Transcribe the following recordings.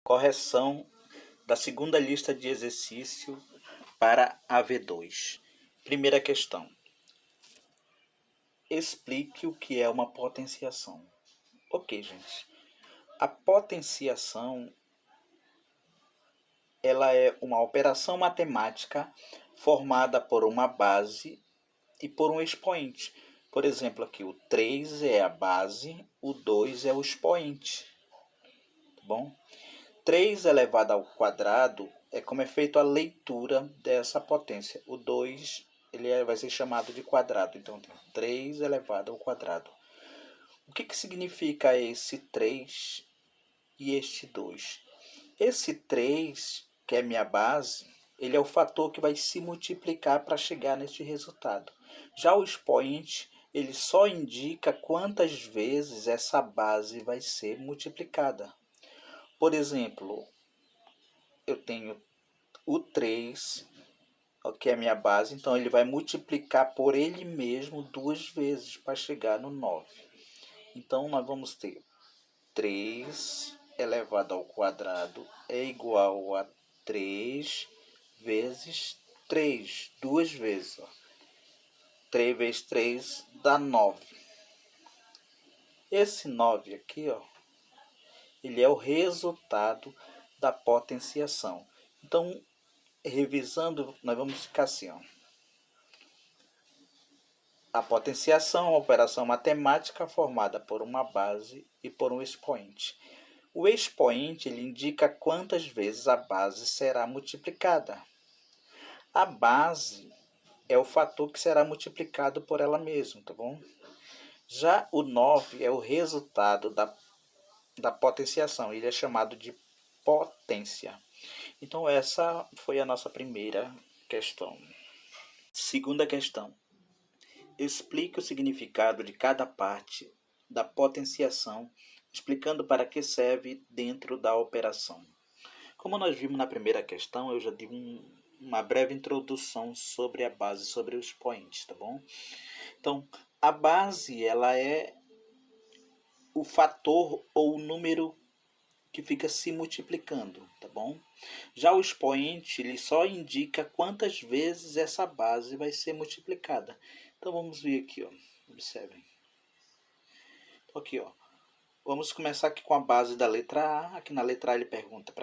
Correção da segunda lista de exercício para a V2. Primeira questão. Explique o que é uma potenciação. Ok, gente. A potenciação ela é uma operação matemática formada por uma base e por um expoente. Por exemplo, aqui o 3 é a base, o 2 é o expoente. Tá bom? 3 elevado ao quadrado é como é feita a leitura dessa potência. O 2 vai ser chamado de quadrado. Então, tem 3 elevado ao quadrado. O que significa esse 3 e este 2? Esse 3, que é minha base, ele é o fator que vai se multiplicar para chegar neste resultado. Já o expoente, ele só indica quantas vezes essa base vai ser multiplicada. Por exemplo, eu tenho o 3, que é a minha base, então ele vai multiplicar por ele mesmo 2 vezes para chegar no 9. Então nós vamos ter 3 elevado ao quadrado é igual a 3 vezes 3, 2 vezes. 3 vezes 3 dá 9. Esse 9 aqui, ele é o resultado da potenciação. Então, revisando, nós vamos ficar assim, A potenciação é uma operação matemática formada por uma base e por um expoente. O expoente ele indica quantas vezes a base será multiplicada. A base é o fator que será multiplicado por ela mesma, tá bom? Já o 9 é o resultado da potenciação, ele é chamado de potência. Então essa foi a nossa primeira questão. Segunda questão. Explique o significado de cada parte da potenciação, explicando para que serve dentro da operação. Como nós vimos na primeira questão, eu já dei uma breve introdução sobre a base, sobre os expoentes, tá bom? Então, a base, ela é o fator ou o número que fica se multiplicando, tá bom? Já o expoente, ele só indica quantas vezes essa base vai ser multiplicada. Então, vamos ver aqui, observem. Aqui, vamos começar aqui com a base da letra A. Aqui na letra A ele pergunta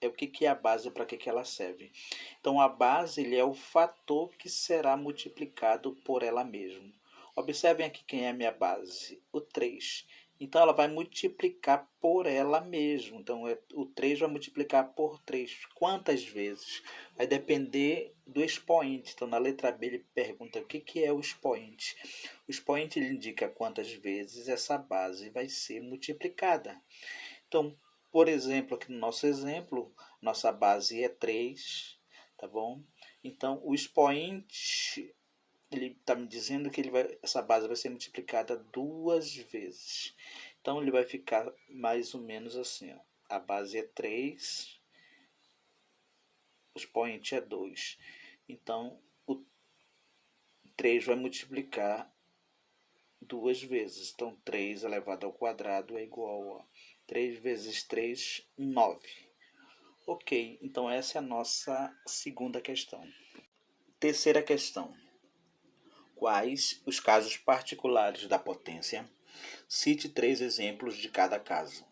o que é a base e para que ela serve. Então, a base ele é o fator que será multiplicado por ela mesma. Observem aqui quem é a minha base, o 3. Então, ela vai multiplicar por ela mesma. Então, o 3 vai multiplicar por 3. Quantas vezes? Vai depender do expoente. Então, na letra B, ele pergunta o que é o expoente. O expoente ele indica quantas vezes essa base vai ser multiplicada. Então, por exemplo, aqui no nosso exemplo, nossa base é 3, tá bom? Então, o expoente ele está me dizendo que essa base vai ser multiplicada 2 vezes. Então, ele vai ficar mais ou menos assim. A base é 3, o expoente é 2. Então, o 3 vai multiplicar 2 vezes. Então, 3 elevado ao quadrado é igual a 3 vezes 3, 9. Ok, então essa é a nossa segunda questão. Terceira questão. Quais os casos particulares da potência? Cite 3 exemplos de cada caso,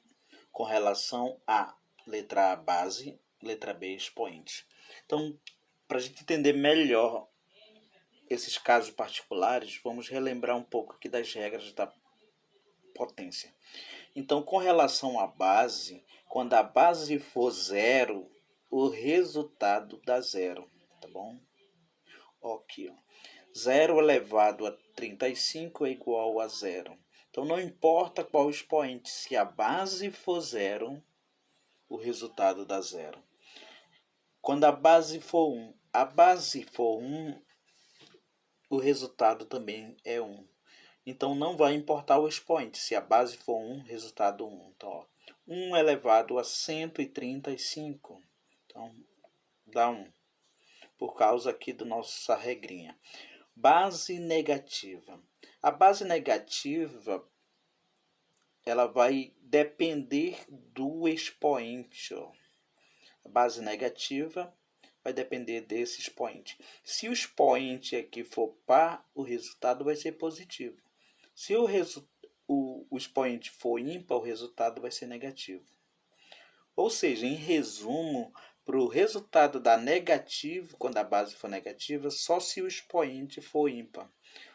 com relação a letra A, base, letra B, expoente. Então, para a gente entender melhor esses casos particulares, vamos relembrar um pouco aqui das regras da potência. Então, com relação à base, quando a base for zero, o resultado dá zero, tá bom? Aqui, 0 elevado a 35 é igual a zero. Então, não importa qual expoente, se a base for zero, o resultado dá zero. Quando a base for 1, o resultado também é 1. Então, não vai importar o expoente. Se a base for 1, resultado 1. Então, 1 elevado a 135. Então, dá 1. Por causa aqui da nossa regrinha. Base negativa. A base negativa, ela vai depender do expoente. Ó. A base negativa vai depender desse expoente. Se o expoente aqui for par, o resultado vai ser positivo. Se o expoente for ímpar, o resultado vai ser negativo. Ou seja, em resumo, para o resultado dar negativo, quando a base for negativa, só se o expoente for ímpar.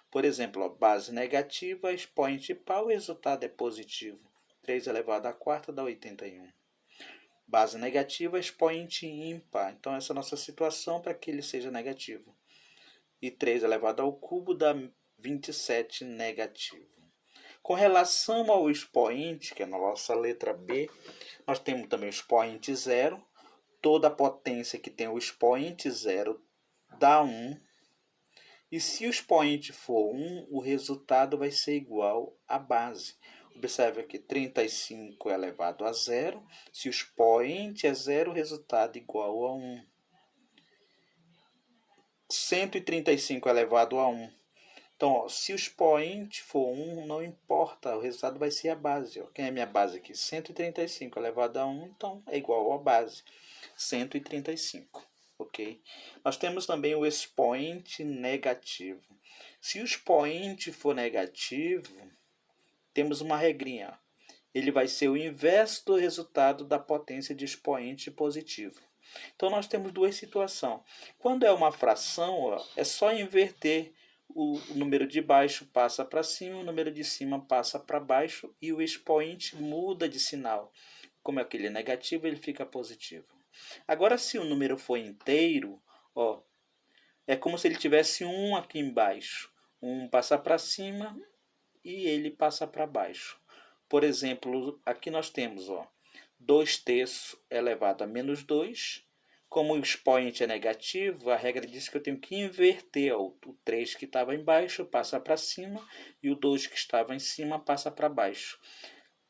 Por exemplo, a base negativa, expoente par, o resultado é positivo. 3 elevado à quarta dá 81. Base negativa, expoente ímpar. Então, essa é a nossa situação para que ele seja negativo. E 3 elevado ao cubo dá 27 negativo. Com relação ao expoente, que é a nossa letra B, nós temos também o expoente zero. Toda potência que tem o expoente zero dá 1. E se o expoente for 1, o resultado vai ser igual à base. Observe aqui, 35 elevado a zero. Se o expoente é zero, o resultado é igual a 1. 135 elevado a 1. Então, ó, se o expoente for 1, não importa, o resultado vai ser a base. Ó. Quem é minha base aqui? 135 elevado a 1, então é igual à base. 135. Ok? Nós temos também o expoente negativo. Se o expoente for negativo, temos uma regrinha. Ele vai ser o inverso do resultado da potência de expoente positivo. Então, nós temos duas situações. Quando é uma fração, ó, é só inverter. O número de baixo passa para cima, o número de cima passa para baixo e o expoente muda de sinal. Como aquele é negativo, ele fica positivo. Agora, se o número for inteiro, ó, é como se ele tivesse 1 aqui embaixo. 1 passa para cima e ele passa para baixo. Por exemplo, aqui nós temos 2 terços elevado a menos 2. Como o expoente é negativo, a regra diz que eu tenho que inverter. O 3 que estava embaixo passa para cima e o 2 que estava em cima passa para baixo.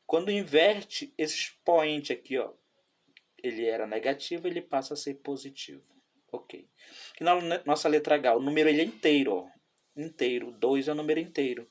Quando inverte, esse expoente aqui, ele era negativo, ele passa a ser positivo. Ok. E na nossa letra H, o número ele é inteiro. Inteiro. 2 é o número inteiro.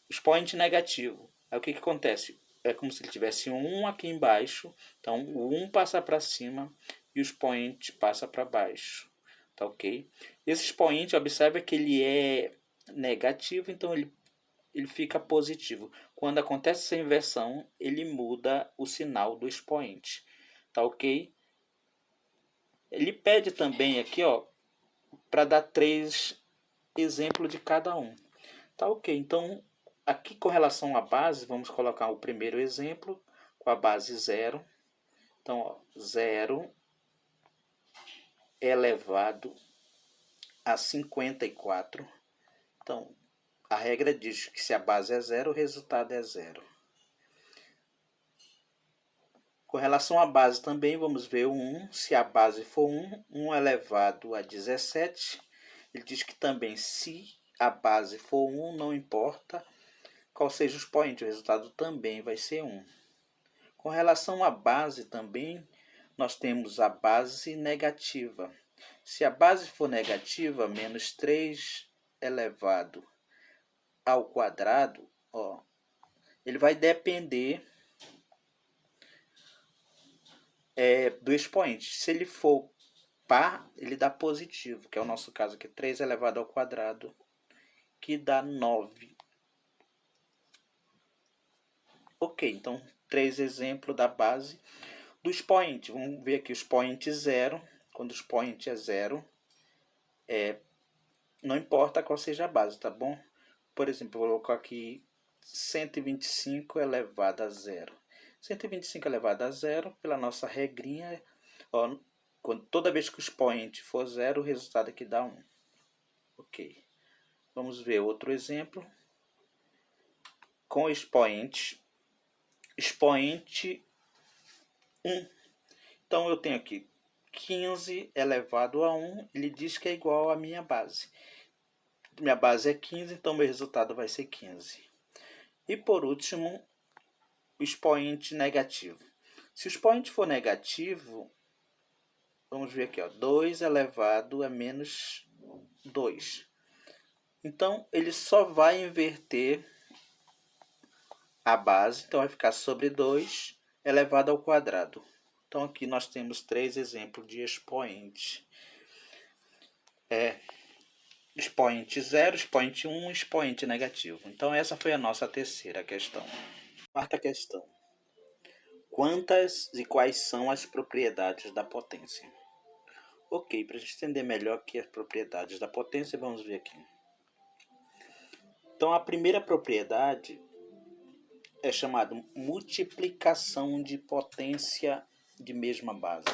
Expoente negativo. Aí o que acontece? É como se ele tivesse 1 aqui embaixo. Então, o 1 passa para cima e o expoente passa para baixo. Tá ok? Esse expoente, observa que ele é negativo, então ele fica positivo. Quando acontece essa inversão, ele muda o sinal do expoente. Tá ok? Ele pede também aqui, para dar 3 exemplos de cada um. Tá ok? Então, aqui com relação à base, vamos colocar o primeiro exemplo com a base 0. Então, 0 elevado a 54. Então, a regra diz que se a base é 0, o resultado é 0. Com relação à base também, vamos ver o 1. Se a base for 1, 1 elevado a 17. Ele diz que também se a base for 1, não importa qual seja o expoente, o resultado também vai ser 1. Com relação à base também, nós temos a base negativa. Se a base for negativa, menos 3 elevado ao quadrado, ele vai depender do expoente. Se ele for par, ele dá positivo, que é o nosso caso aqui, 3 elevado ao quadrado, que dá 9. Ok, então 3 exemplos da base do expoente. Vamos ver aqui o expoente 0. Quando o expoente é 0, não importa qual seja a base, tá bom? Por exemplo, eu vou colocar aqui 125 elevado a 0. 125 elevado a 0, pela nossa regrinha, toda vez que o expoente for 0, o resultado aqui dá 1. Ok. Vamos ver outro exemplo. Com expoente 1. Então, eu tenho aqui 15 elevado a 1, ele diz que é igual à minha base. Minha base é 15, então meu resultado vai ser 15. E por último, o expoente negativo. Se o expoente for negativo, vamos ver aqui, 2 elevado a menos 2. Então, ele só vai inverter a base, então vai ficar sobre 2 elevado ao quadrado. Então aqui nós temos 3 exemplos de expoente. Expoente 0, expoente 1, expoente negativo. Então essa foi a nossa terceira questão. Quarta questão. Quantas e quais são as propriedades da potência? Ok, para a gente entender melhor aqui as propriedades da potência, vamos ver aqui. Então a primeira propriedade é chamada multiplicação de potência de mesma base.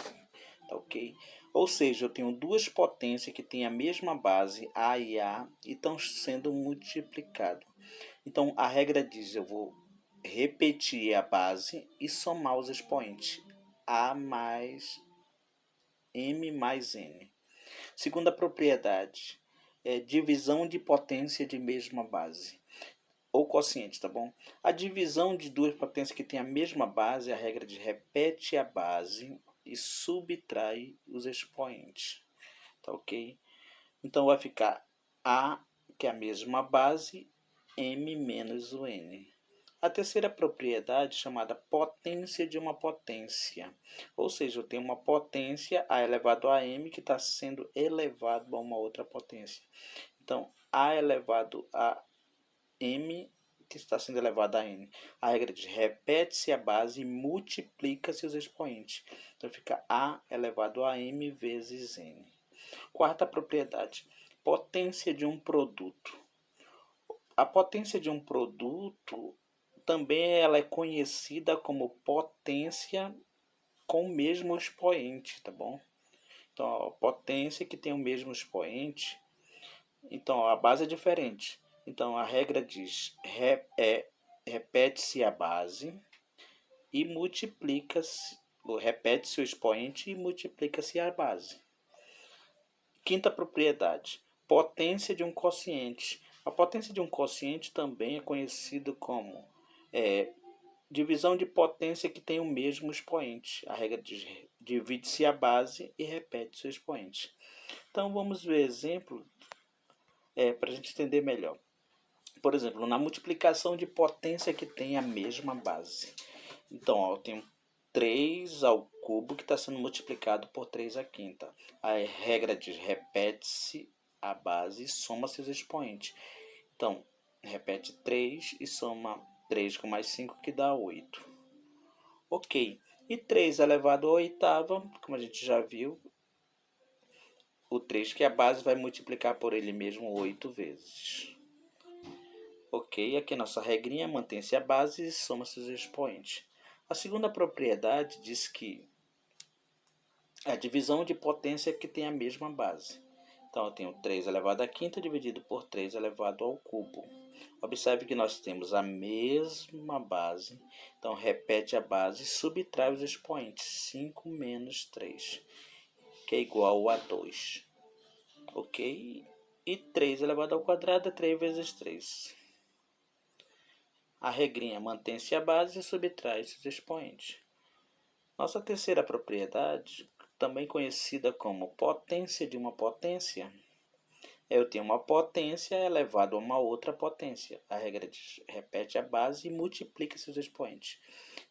Tá ok? Ou seja, eu tenho duas potências que têm a mesma base, A e A, e estão sendo multiplicados. Então a regra diz, eu vou repetir a base e somar os expoentes. A mais M mais N. Segunda propriedade é divisão de potência de mesma base. Ou quociente, tá bom? A divisão de duas potências que têm a mesma base, a regra de repete a base e subtrai os expoentes. Tá ok? Então vai ficar A, que é a mesma base, M menos o N. A terceira propriedade chamada potência de uma potência. Ou seja, eu tenho uma potência A elevado a M que está sendo elevado a uma outra potência. Então, A elevado a M que está sendo elevado a N. A regra diz, repete-se a base e multiplica-se os expoentes. Então fica A elevado a M vezes N. Quarta propriedade, potência de um produto. A potência de um produto também ela é conhecida como potência com o mesmo expoente, tá bom? Então, a potência que tem o mesmo expoente, então a base é diferente. Então a regra diz, repete-se a base e multiplica-se, ou repete-se o expoente e multiplica-se a base. Quinta propriedade, potência de um quociente. A potência de um quociente também é conhecido como divisão de potência que tem o mesmo expoente. A regra diz, divide-se a base e repete-se o expoente. Então vamos ver exemplo para a gente entender melhor. Por exemplo, na multiplicação de potência que tem a mesma base. Então, ó, eu tenho 3 ao cubo que está sendo multiplicado por 3 à quinta. A regra diz, repete-se a base e soma-se os expoentes. Então, repete 3 e soma 3 com mais 5 que dá 8. Ok. E 3 elevado à oitava, como a gente já viu, o 3 que é a base vai multiplicar por ele mesmo 8 vezes. Ok, aqui a nossa regrinha, mantém-se a base e soma-se os expoentes. A segunda propriedade diz que é a divisão de potência que tem a mesma base. Então, eu tenho 3 elevado à quinta dividido por 3 elevado ao cubo. Observe que nós temos a mesma base. Então, repete a base e subtrai os expoentes. 5 menos 3, que é igual a 2. Ok? E 3 elevado ao quadrado é 3 vezes 3. A regrinha mantém-se a base e subtrai-se os expoentes. Nossa terceira propriedade, também conhecida como potência de uma potência, eu tenho uma potência elevado a uma outra potência. A regra diz, repete a base e multiplica-se os expoentes.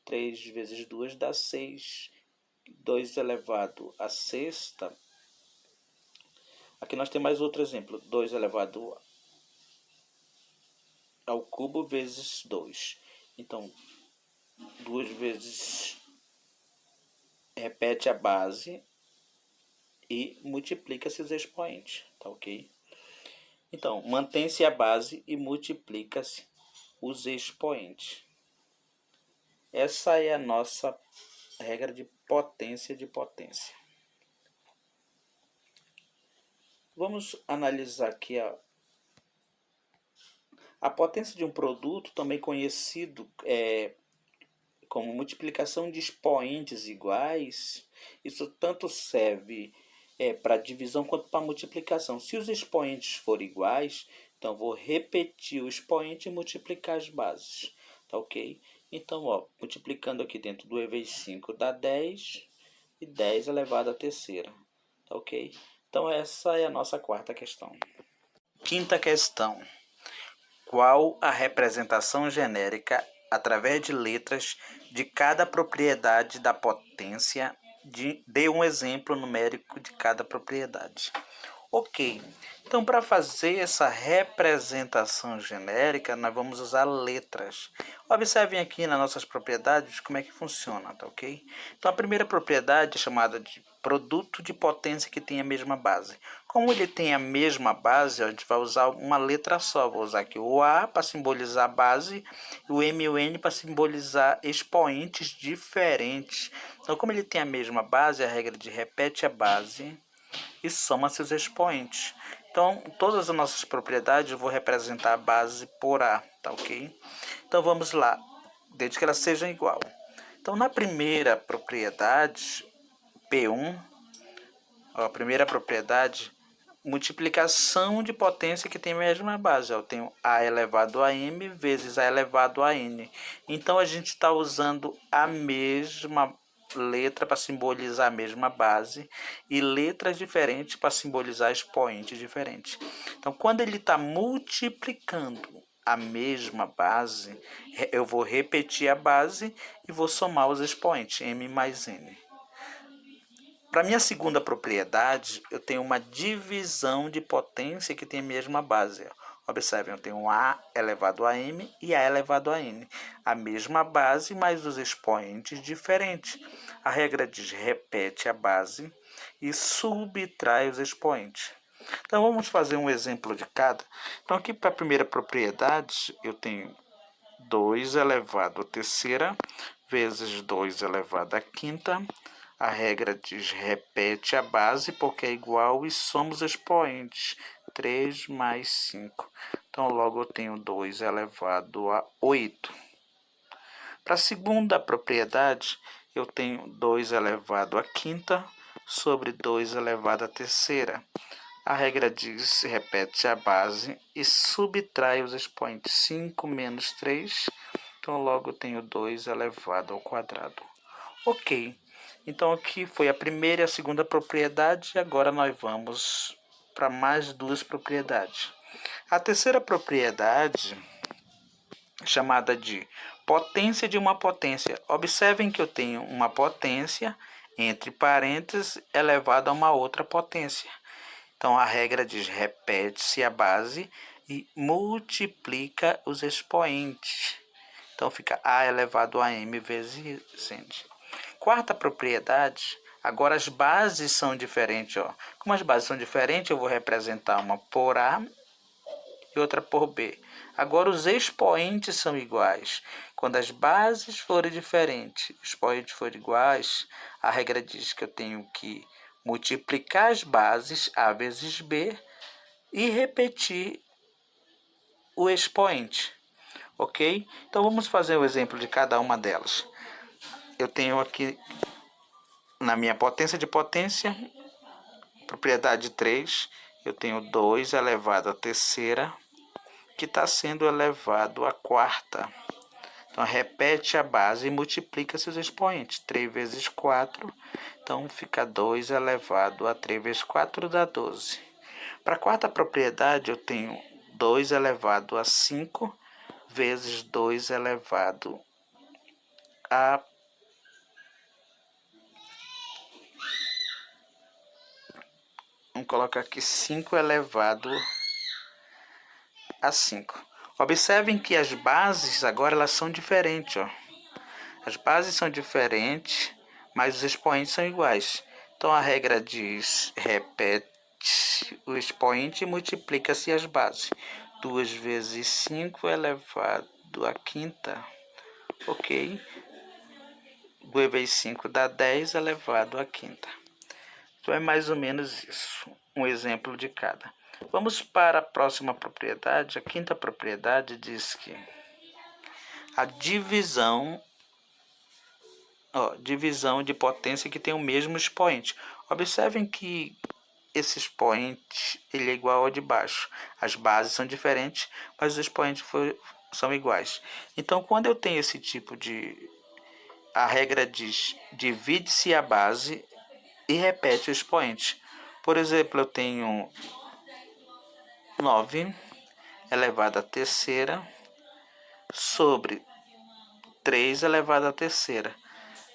3 vezes 2 dá 6. 2 elevado a sexta. Aqui nós temos mais outro exemplo. 2 elevado ao cubo vezes 2. Então, 2 vezes repete a base e multiplica-se os expoentes, tá ok? Então, mantém-se a base e multiplica-se os expoentes. Essa é a nossa regra de potência de potência. Vamos analisar aqui a potência de um produto, também conhecido como multiplicação de expoentes iguais. Isso tanto serve para divisão quanto para multiplicação. Se os expoentes forem iguais, então vou repetir o expoente e multiplicar as bases. Tá ok? Então, ó, multiplicando aqui dentro do E vezes 5 dá 10 e 10 elevado à terceira. Tá ok? Então essa é a nossa quarta questão. Quinta questão. Qual a representação genérica através de letras de cada propriedade da potência. Dê um exemplo numérico de cada propriedade. Ok, então para fazer essa representação genérica, nós vamos usar letras. Observem aqui nas nossas propriedades como é que funciona, tá ok? Então a primeira propriedade é chamada de produto de potência que tem a mesma base. Como ele tem a mesma base, a gente vai usar uma letra só. Vou usar aqui o A para simbolizar a base e o M e o N para simbolizar expoentes diferentes. Então como ele tem a mesma base, a regra de repete a base e soma seus expoentes. Então, todas as nossas propriedades eu vou representar a base por A, tá ok? Então, vamos lá, desde que elas sejam igual. Então, na primeira propriedade, P1, a primeira propriedade, multiplicação de potência que tem a mesma base. Eu tenho A elevado a M vezes A elevado a N. Então, a gente está usando a mesma letra para simbolizar a mesma base e letras diferentes para simbolizar expoentes diferentes. Então, quando ele está multiplicando a mesma base, eu vou repetir a base e vou somar os expoentes, M mais N. Para minha segunda propriedade, eu tenho uma divisão de potência que tem a mesma base. Observem, eu tenho A elevado a M e A elevado a N. A mesma base, mas os expoentes diferentes. A regra diz repete a base e subtrai os expoentes. Então vamos fazer um exemplo de cada. Então aqui para a primeira propriedade, eu tenho 2 elevado a terceira vezes 2 elevado a quinta. A regra diz repete a base porque é igual e somos expoentes. 3 mais 5. Então, logo eu tenho 2 elevado a 8. Para a segunda propriedade, eu tenho 2 elevado a quinta sobre 2 elevado a terceira. A regra diz repete a base e subtrai os expoentes. 5 menos 3. Então, logo eu tenho 2 elevado ao quadrado. Ok. Então, aqui foi a primeira e a segunda propriedade. E agora nós vamos para mais duas propriedades. A terceira propriedade, chamada de potência de uma potência. Observem que eu tenho uma potência, entre parênteses, elevada a uma outra potência. Então, a regra diz repete-se a base e multiplica os expoentes. Então, fica A elevado a M vezes N. Quarta propriedade, agora as bases são diferentes. Ó. Como as bases são diferentes, eu vou representar uma por A e outra por B. Agora os expoentes são iguais. Quando as bases forem diferentes, os expoentes forem iguais, a regra diz que eu tenho que multiplicar as bases A vezes B e repetir o expoente. Ok? Então vamos fazer o exemplo de cada uma delas. Eu tenho aqui na minha potência de potência, propriedade 3, eu tenho 2 elevado à terceira, que está sendo elevado à quarta. Então, repete a base e multiplica seus expoentes. 3 vezes 4, então fica 2 elevado a 3 vezes 4 dá 12. Para a quarta propriedade, eu tenho 2 elevado a 5 vezes 2 elevado a vamos colocar aqui 5 elevado a 5. Observem que as bases agora elas são diferentes. Ó. As bases são diferentes, mas os expoentes são iguais. Então a regra diz repete o expoente e multiplica-se as bases. 2 vezes 5 elevado a quinta. Ok. 2 vezes 5 dá 10 elevado a quinta. Então é mais ou menos isso. Um exemplo de cada. Vamos para a próxima propriedade. A quinta propriedade diz que a divisão de potência que tem o mesmo expoente. Observem que esse expoente ele é igual ao de baixo. As bases são diferentes, mas os expoentes são iguais. Então, quando eu tenho esse tipo de... A regra diz divide-se a base e repete o expoente. Por exemplo, eu tenho 9 elevado à terceira sobre 3 elevado à terceira.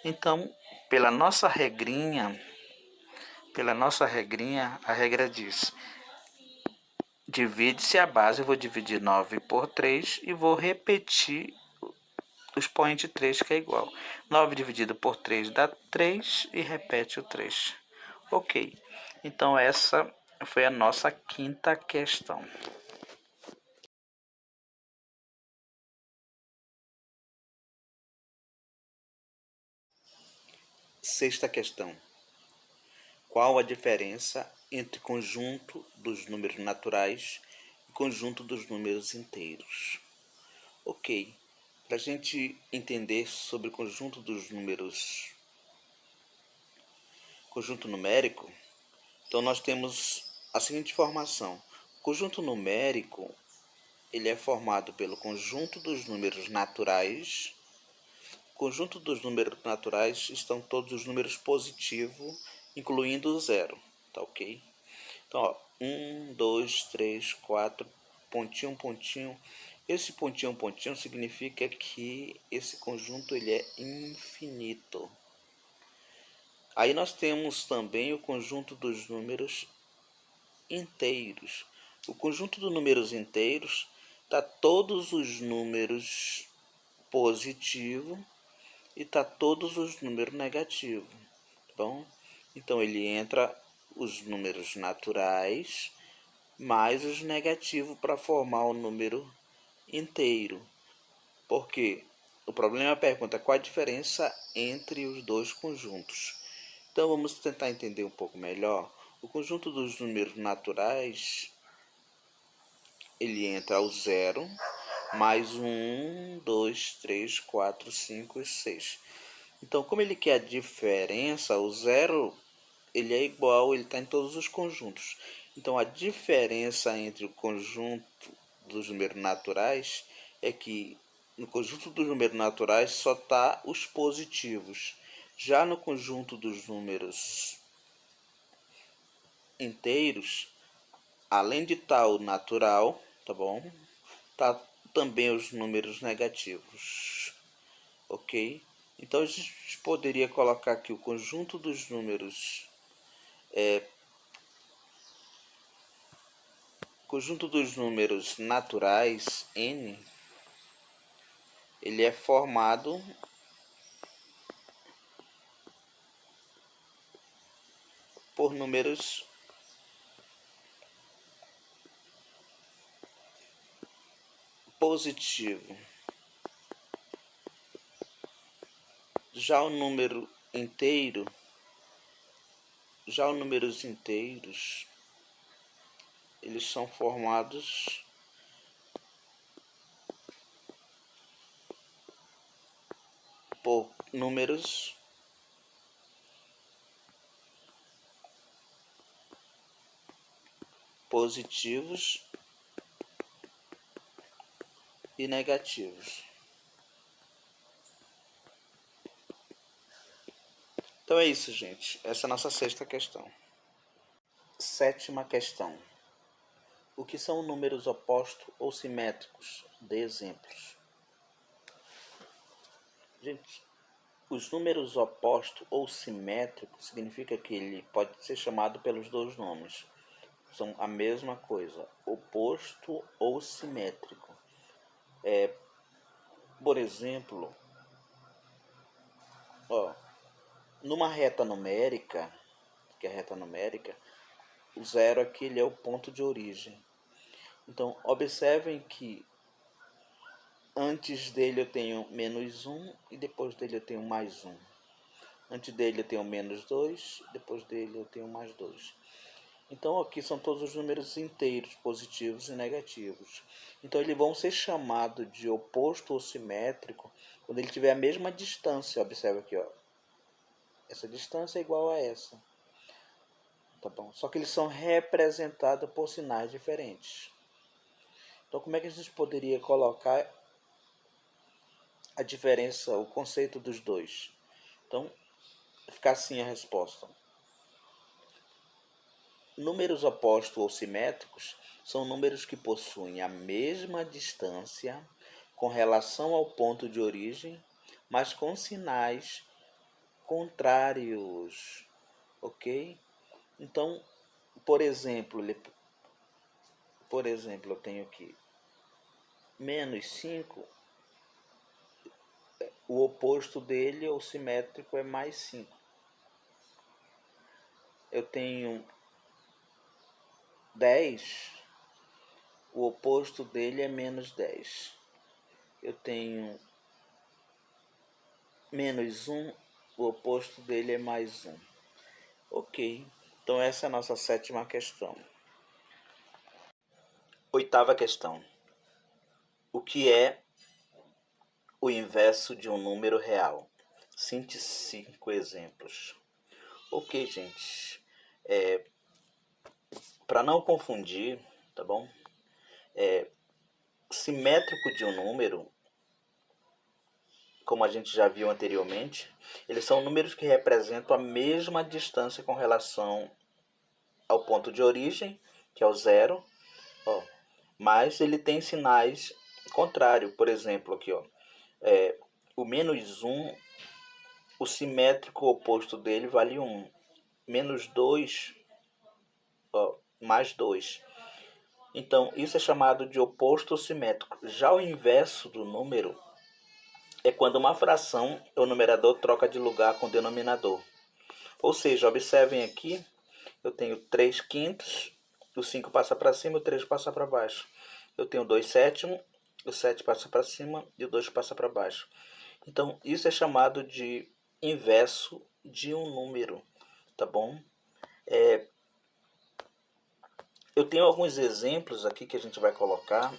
Então, pela nossa regrinha, a regra diz: divide-se a base, eu vou dividir 9 por 3 e vou repetir o expoente 3, que é igual. 9 dividido por 3 dá 3 e repete o 3. Ok, então essa foi a nossa quinta questão. Sexta questão. Qual a diferença entre conjunto dos números naturais e conjunto dos números inteiros? Ok, para a gente entender sobre o conjunto dos números, conjunto numérico, então nós temos a seguinte formação. O conjunto numérico ele é formado pelo conjunto dos números naturais. O conjunto dos números naturais estão todos os números positivos, incluindo o zero, tá ok? Então, ó, 1, 2, 3, 4, pontinho, pontinho. Esse pontinho, pontinho significa que esse conjunto ele é infinito. Aí nós temos também o conjunto dos números inteiros. O conjunto dos números inteiros está todos os números positivos e está todos os números negativos. Bom, então ele entra os números naturais mais os negativos para formar o número inteiro. Porque o problema é a pergunta: qual a diferença entre os dois conjuntos? Então vamos tentar entender um pouco melhor. O conjunto dos números naturais ele entra o zero mais 1, 2, 3, 4, 5 e 6. Então, como ele quer a diferença, o zero ele é igual, ele está em todos os conjuntos. Então, a diferença entre o conjunto dos números naturais é que no conjunto dos números naturais só está os positivos. Já no conjunto dos números inteiros, além de estar o natural, tá bom? Tá também os números negativos, ok? Então a gente poderia colocar aqui o conjunto dos números naturais n, ele é formado por números positivos. Já os números inteiros, eles são formados por números positivos e negativos. Então é isso, gente. Essa é a nossa sexta questão. Sétima questão. O que são números opostos ou simétricos? Dê exemplos. Gente, os números opostos ou simétricos significa que ele pode ser chamado pelos dois nomes. São a mesma coisa, oposto ou simétrico. Por exemplo, numa reta numérica, que é a reta numérica, o zero aqui ele é o ponto de origem. Então, observem que antes dele eu tenho menos 1 e depois dele eu tenho mais 1. Antes dele eu tenho menos 2, depois dele eu tenho mais 2. Então aqui são todos os números inteiros, positivos e negativos. Então eles vão ser chamados de oposto ou simétrico quando ele tiver a mesma distância. Observe aqui, ó. Essa distância é igual a essa. Tá bom? Só que eles são representados por sinais diferentes. Então como é que a gente poderia colocar a diferença, o conceito dos dois? Então, fica assim a resposta. Números opostos ou simétricos são números que possuem a mesma distância com relação ao ponto de origem, mas com sinais contrários, ok? Então, por exemplo, eu tenho aqui -5, o oposto dele, ou simétrico, é +5. Eu tenho 10, o oposto dele é -10. Eu tenho -1, o oposto dele é +1. Ok, então essa é a nossa 7ª questão. 8ª questão. O que é o inverso de um número real? Cite 5 exemplos. Ok, gente. Para não confundir, tá bom? Simétrico de um número, como a gente já viu anteriormente, eles são números que representam a mesma distância com relação ao ponto de origem, que é o 0, mas ele tem sinais contrários. Por exemplo, aqui, o -1, o simétrico oposto dele vale 1. -2, mais 2. Então, isso é chamado de oposto simétrico. Já o inverso do número é quando uma fração, o numerador troca de lugar com o denominador. Ou seja, observem aqui, eu tenho 3/5, o 5 passa para cima, o 3 passa para baixo. Eu tenho 2/7, o 7 passa para cima e o 2 passa para baixo. Então, isso é chamado de inverso de um número, tá bom? Eu tenho alguns exemplos aqui que a gente vai colocar.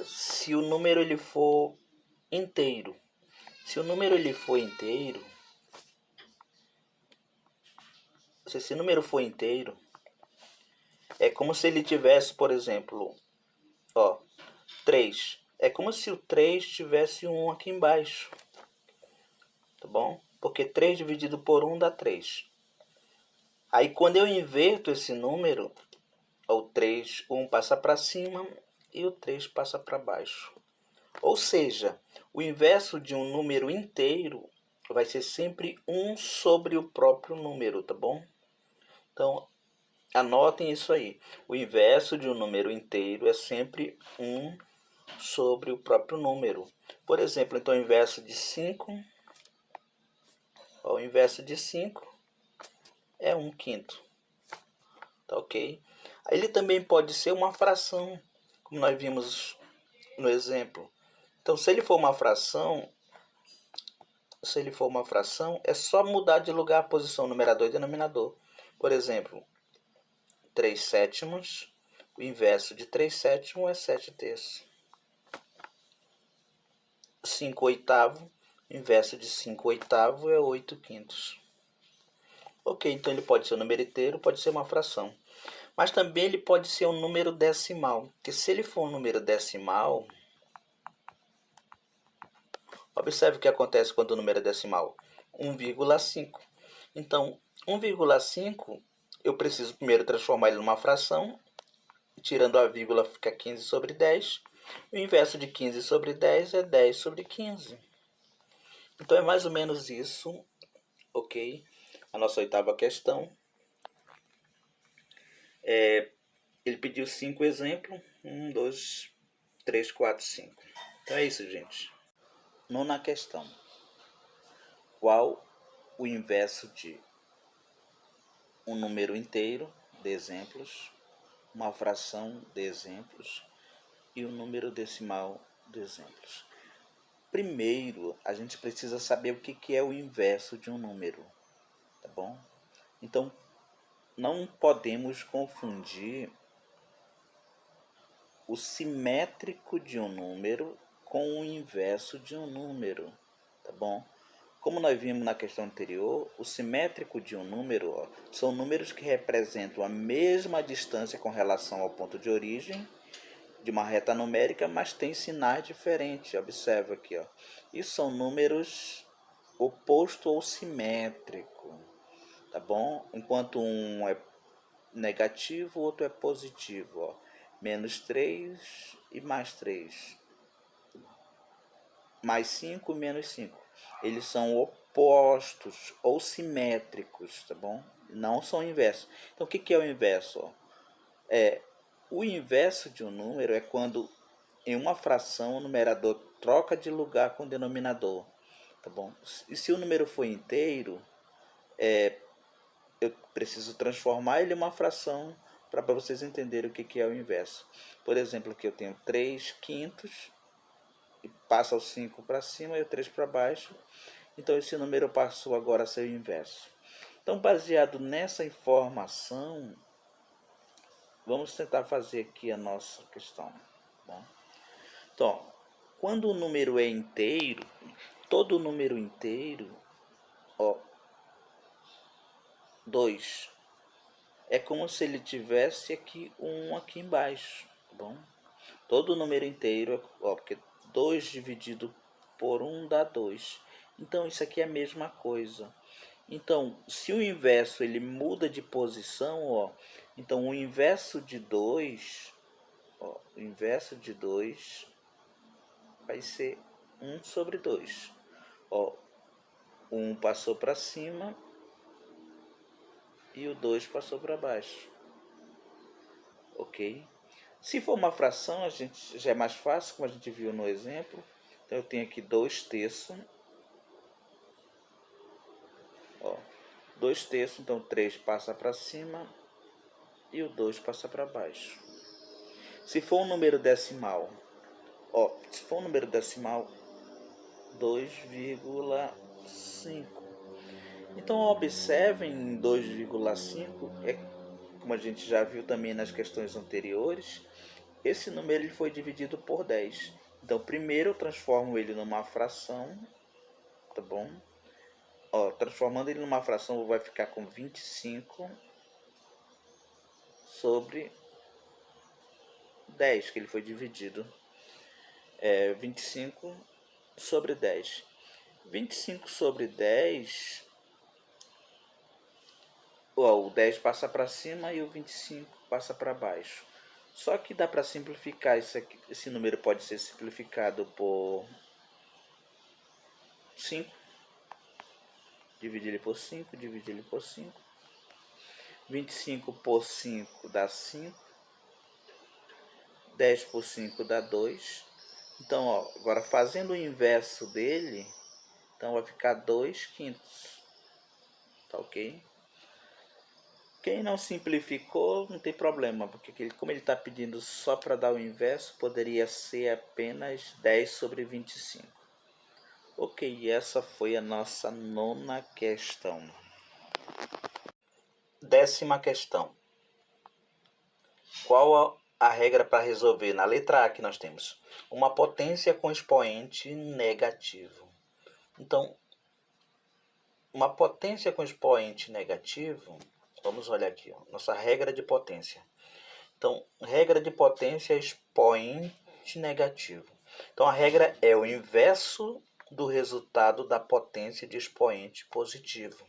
Se o número ele for inteiro, se o número for inteiro, é como se ele tivesse, por exemplo, 3. É como se o 3 tivesse 1 aqui embaixo, tá bom? Porque 3 dividido por 1 dá 3. Aí quando eu inverto esse número, o 3, 1 passa para cima e o 3 passa para baixo. Ou seja, o inverso de um número inteiro vai ser sempre 1 sobre o próprio número, tá bom? Então, anotem isso aí. O inverso de um número inteiro é sempre 1 sobre o próprio número. Por exemplo, então, o inverso de 5, o inverso de 5 é 1/5. Tá ok? Ele também pode ser uma fração, como nós vimos no exemplo. Então, se ele for uma fração, é só mudar de lugar a posição numerador e denominador. Por exemplo, 3/7, o inverso de 3/7 é 7/3. 5/8, o inverso de 5/8 é 8/5. Ok, então ele pode ser um número inteiro, pode ser uma fração. Mas também ele pode ser um número decimal. Porque se ele for um número decimal, observe o que acontece quando o número é decimal. 1,5. Então, 1,5, eu preciso primeiro transformar ele numa fração. Tirando a vírgula fica 15 sobre 10. O inverso de 15 sobre 10 é 10 sobre 15. Então é mais ou menos isso, ok? A nossa 8ª questão. Ele pediu 5 exemplos. 1, 2, 3, 4, 5. Então é isso, gente. 9ª questão. Qual o inverso de um número inteiro de exemplos, uma fração de exemplos e um número decimal de exemplos? Primeiro, a gente precisa saber o que é o inverso de um número, tá bom? Então, não podemos confundir o simétrico de um número com o inverso de um número, tá bom? Como nós vimos na questão anterior, o simétrico de um número são números que representam a mesma distância com relação ao ponto de origem de uma reta numérica, mas tem sinais diferentes. Observa aqui, isso são números oposto ou simétrico, tá bom? Enquanto um é negativo, o outro é positivo, -3 e +3, +5 e -5. eles são opostos ou simétricos, tá bom? Não são inversos. Então, o que é o inverso? O inverso de um número é quando em uma fração o numerador troca de lugar com o denominador, tá bom? E se o número for inteiro, eu preciso transformar ele em uma fração para vocês entenderem o que é o inverso. Por exemplo, aqui eu tenho 3 quintos, e passa o 5 para cima e o 3 para baixo. Então esse número passou agora a ser o inverso. Então, baseado nessa informação, vamos tentar fazer aqui a nossa questão. Bom, então, quando o número é inteiro, todo número inteiro, 2, é como se ele tivesse aqui um aqui embaixo, tá bom? Todo número inteiro, porque 2 dividido por 1 dá 2. Então isso aqui é a mesma coisa. Então, se o inverso ele muda de posição, então o inverso de 2, o inverso de 2 vai ser 1 sobre 2. O 1 passou para cima e o 2 passou para baixo. Ok? Se for uma fração, a gente já é mais fácil, como a gente viu no exemplo. Então eu tenho aqui 2 terços. 2 terços, então 3 passa para cima e o 2 passa para baixo. Se for um número decimal, 2,5. Então observem 2,5 como a gente já viu também nas questões anteriores, esse número ele foi dividido por 10. Então primeiro eu transformo ele numa fração, tá bom? Transformando ele numa fração vai ficar com 25 sobre 10, que ele foi dividido. 25 sobre 10. 25 sobre 10, o 10 passa para cima e o 25 passa para baixo. Só que dá para simplificar isso aqui. Esse número pode ser simplificado por 5. Dividir ele por 5, dividir ele por 5. 25 por 5 dá 5. 10 por 5 dá 2. Então, agora fazendo o inverso dele, então vai ficar 2 quintos. Tá ok? Quem não simplificou, não tem problema, porque como ele está pedindo só para dar o inverso, poderia ser apenas 10 sobre 25. Ok, essa foi a nossa 9ª questão. 10ª questão. Qual a regra para resolver? Na letra A que nós temos uma potência com expoente negativo. Então, uma potência com expoente negativo, vamos olhar aqui, nossa regra de potência. Então, regra de potência é expoente negativo. Então, a regra é o inverso do resultado da potência de expoente positivo.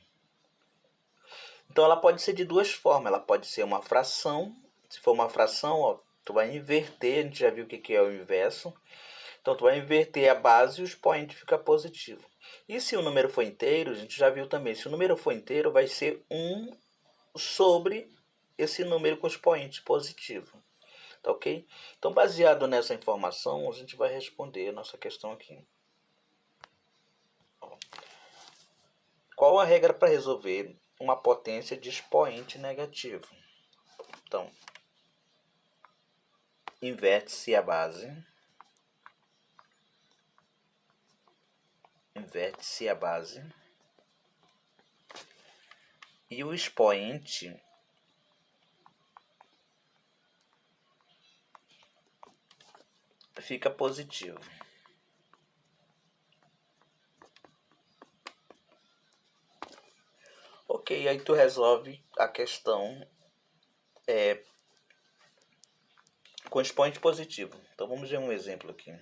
Então, ela pode ser de duas formas. Ela pode ser uma fração. Se for uma fração, tu vai inverter. A gente já viu o que é o inverso. Então, tu vai inverter a base e o expoente fica positivo. E se o número for inteiro, a gente já viu também. Se o número for inteiro, vai ser 1 sobre esse número com expoente positivo. Tá ok? Então, baseado nessa informação, a gente vai responder a nossa questão aqui. Qual a regra para resolver uma potência de expoente negativo? Então, inverte-se a base. Inverte-se a base. E o expoente fica positivo. Ok, aí tu resolve a questão com expoente positivo. Então vamos ver um exemplo aqui.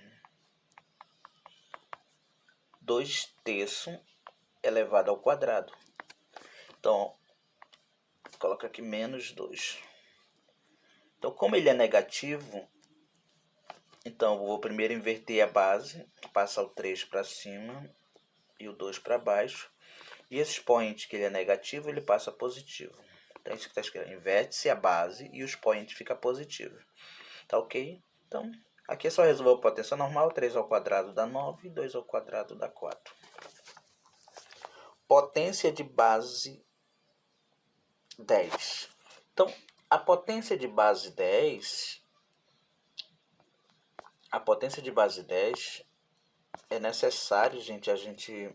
2 terços elevado ao quadrado. Então, coloca aqui menos 2. Então, como ele é negativo, então eu vou primeiro inverter a base, passar o 3 para cima e o 2 para baixo. E esse expoente que ele é negativo, ele passa positivo. Então, isso que está escrito. Inverte-se a base e o expoente fica positivo. Tá ok? Então, aqui é só resolver a potência normal. 3 ao quadrado dá 9, 2 ao quadrado dá 4. Potência de base 10. Então, a potência de base 10... A potência de base 10 é necessário, gente, a gente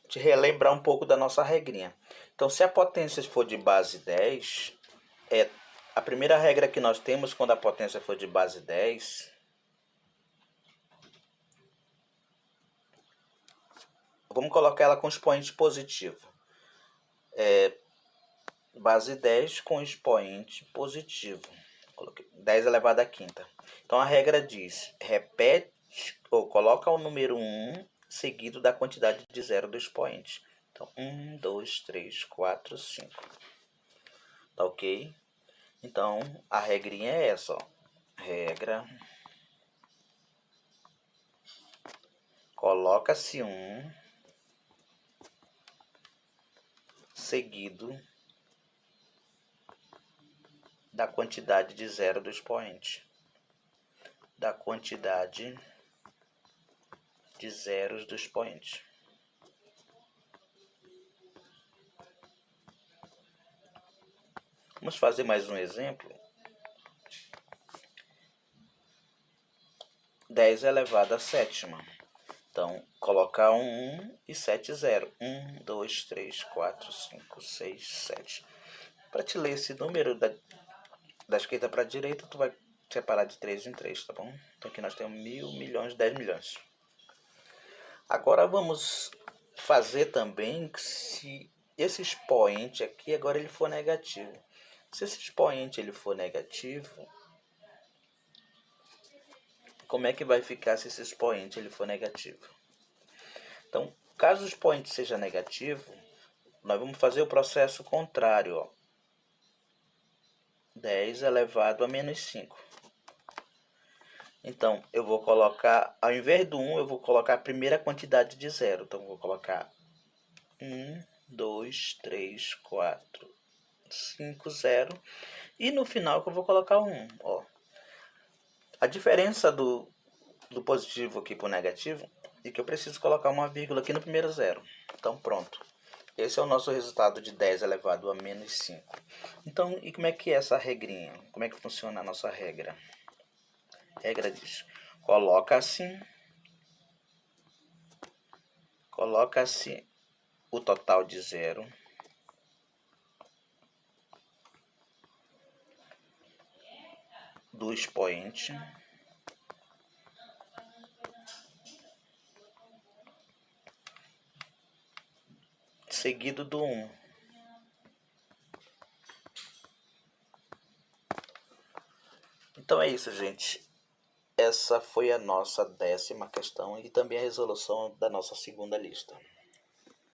de relembrar um pouco da nossa regrinha. Então, se a potência for de base 10, a primeira regra que nós temos quando a potência for de base 10, vamos colocar ela com expoente positivo. Base 10 com expoente positivo. Coloquei 10 elevado à quinta. Então, a regra diz, repete ou coloca o número 1 seguido da quantidade de zero do expoente. Então, 1, 2, 3, 4, 5. Tá ok? Então, a regrinha é essa, ó. Regra. Coloca-se 1 seguido da quantidade de zero do expoente. Da quantidade de zeros do expoente. Vamos fazer mais um exemplo. 10 elevado à sétima. Então, colocar 1 e 7, 0. 1, 2, 3, 4, 5, 6, 7. Para te ler esse número da esquerda para a direita, tu vai separar de 3 em 3, tá bom? Então, aqui nós temos 1.000, milhões, 10 milhões. Agora, vamos fazer também se esse expoente aqui, agora ele for negativo. Se esse expoente ele for negativo, como é que vai ficar se esse expoente ele for negativo? Então, caso o expoente seja negativo, nós vamos fazer o processo contrário, ó. 10 elevado a menos 5. Então, eu vou colocar, ao invés do 1, eu vou colocar a primeira quantidade de zero. Então, eu vou colocar 1, 2, 3, 4, 5, 0. E no final que eu vou colocar 1. Ó. A diferença do positivo aqui para o negativo é que eu preciso colocar uma vírgula aqui no primeiro zero. Então, pronto. Esse é o nosso resultado de 10 elevado a menos 5. Então, e como é que é essa regrinha? Como é que funciona a nossa regra? A regra diz, coloca-se o total de zero do expoente seguido do 1. Então é isso, gente. Essa foi a nossa 10ª questão e também a resolução da nossa segunda lista.